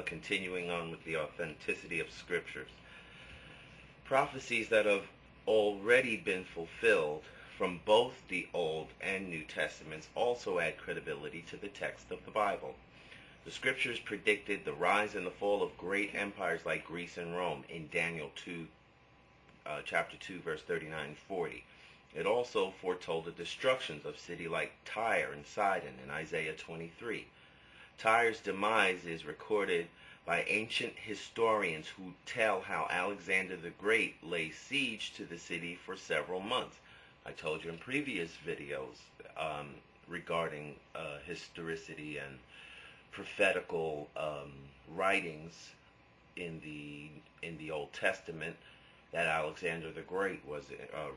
continuing on with the authenticity of scriptures. Prophecies that have already been fulfilled from both the Old and New Testaments also add credibility to the text of the Bible. The scriptures predicted the rise and the fall of great empires like Greece and Rome in Daniel 2, chapter 2, verse 39 and 40. It also foretold the destructions of cities like Tyre and Sidon in Isaiah 23. Tyre's demise is recorded by ancient historians who tell how Alexander the Great laid siege to the city for several months. I told you in previous videos regarding historicity and prophetical writings in the Old Testament that Alexander the Great was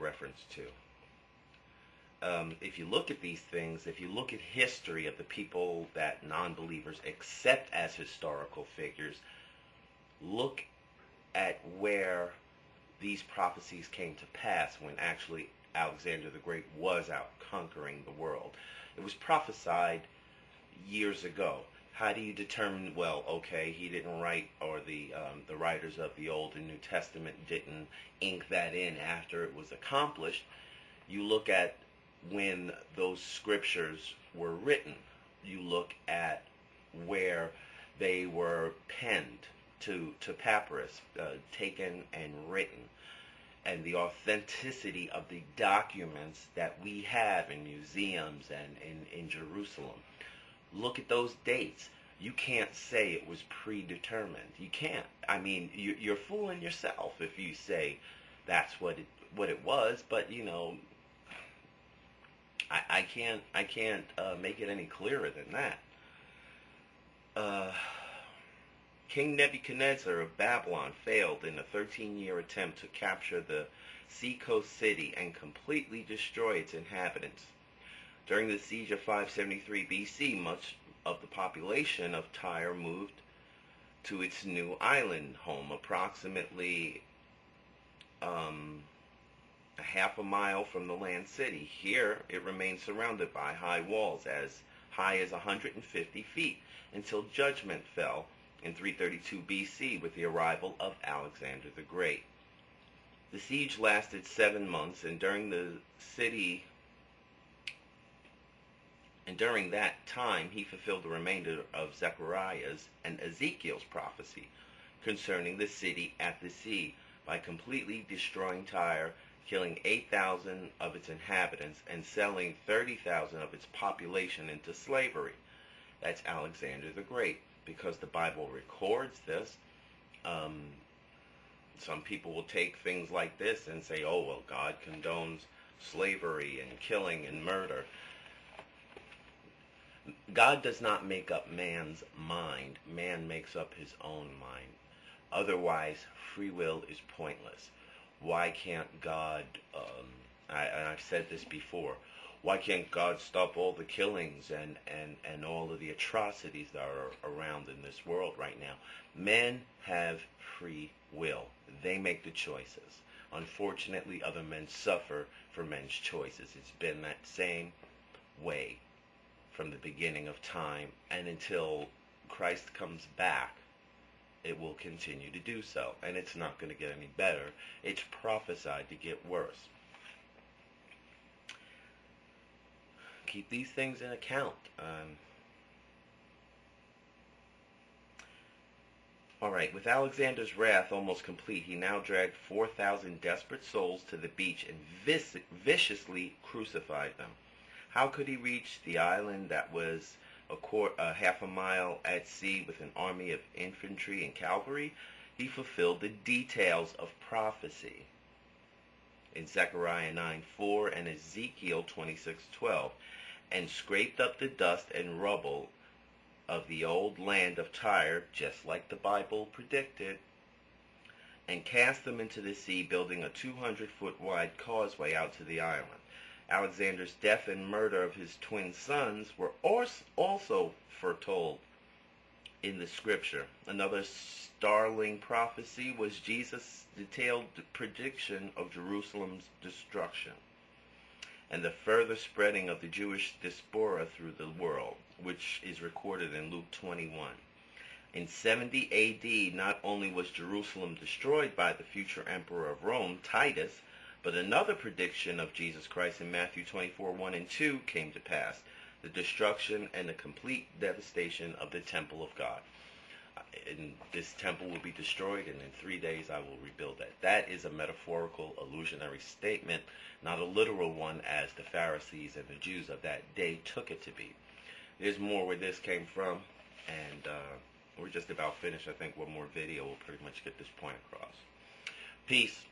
referenced to. If you look at these things, if you look at history of the people that non-believers accept as historical figures, look at where these prophecies came to pass when actually Alexander the Great was out conquering the world. It was prophesied years ago. How do you determine, well, okay, he didn't write, or the writers of the Old and New Testament didn't ink that in after it was accomplished? You look at when those scriptures were written. You look at where they were penned to papyrus, taken and written, and the authenticity of the documents that we have in museums and in Jerusalem. Look at those dates. You can't say it was predetermined. You can't. I mean, you're fooling yourself if you say that's what it was. But you know, I can't make it any clearer than that. King Nebuchadnezzar of Babylon failed in a 13-year attempt to capture the seacoast city and completely destroy its inhabitants. During the siege of 573 BC, much of the population of Tyre moved to its new island home, approximately a half a mile from the land city. Here, it remained surrounded by high walls as high as 150 feet until judgment fell in 332 BC with the arrival of Alexander the Great. The siege lasted 7 months, and during that time, he fulfilled the remainder of Zechariah's and Ezekiel's prophecy concerning the city at the sea by completely destroying Tyre, killing 8,000 of its inhabitants, and selling 30,000 of its population into slavery. That's Alexander the Great. Because the Bible records this, some people will take things like this and say, oh, well, God condones slavery and killing and murder. God does not make up man's mind. Man makes up his own mind. Otherwise, free will is pointless. Why can't God, and I've said this before, why can't God stop all the killings and all of the atrocities that are around in this world right now? Men have free will. They make the choices. Unfortunately, other men suffer for men's choices. It's been that same way from the beginning of time, and until Christ comes back, it will continue to do so. And it's not going to get any better. It's prophesied to get worse. Keep these things in account. Alright, with Alexander's wrath almost complete, he now dragged 4,000 desperate souls to the beach and viciously crucified them. How could he reach the island that was half a mile at sea with an army of infantry and cavalry? He fulfilled the details of prophecy in Zechariah 9:4 and Ezekiel 26:12, and scraped up the dust and rubble of the old land of Tyre, just like the Bible predicted, and cast them into the sea, building a 200-foot wide causeway out to the island. Alexander's death and murder of his twin sons were also foretold in the scripture. Another startling prophecy was Jesus' detailed prediction of Jerusalem's destruction and the further spreading of the Jewish diaspora through the world, which is recorded in Luke 21. In 70 AD, not only was Jerusalem destroyed by the future emperor of Rome, Titus, but another prediction of Jesus Christ in Matthew 24:1 and 2 came to pass, the destruction and the complete devastation of the temple of God. And this temple will be destroyed, and in 3 days I will rebuild that. That is a metaphorical, illusionary statement, not a literal one as the Pharisees and the Jews of that day took it to be. There's more where this came from, and we're just about finished. I think one more video will pretty much get this point across. Peace.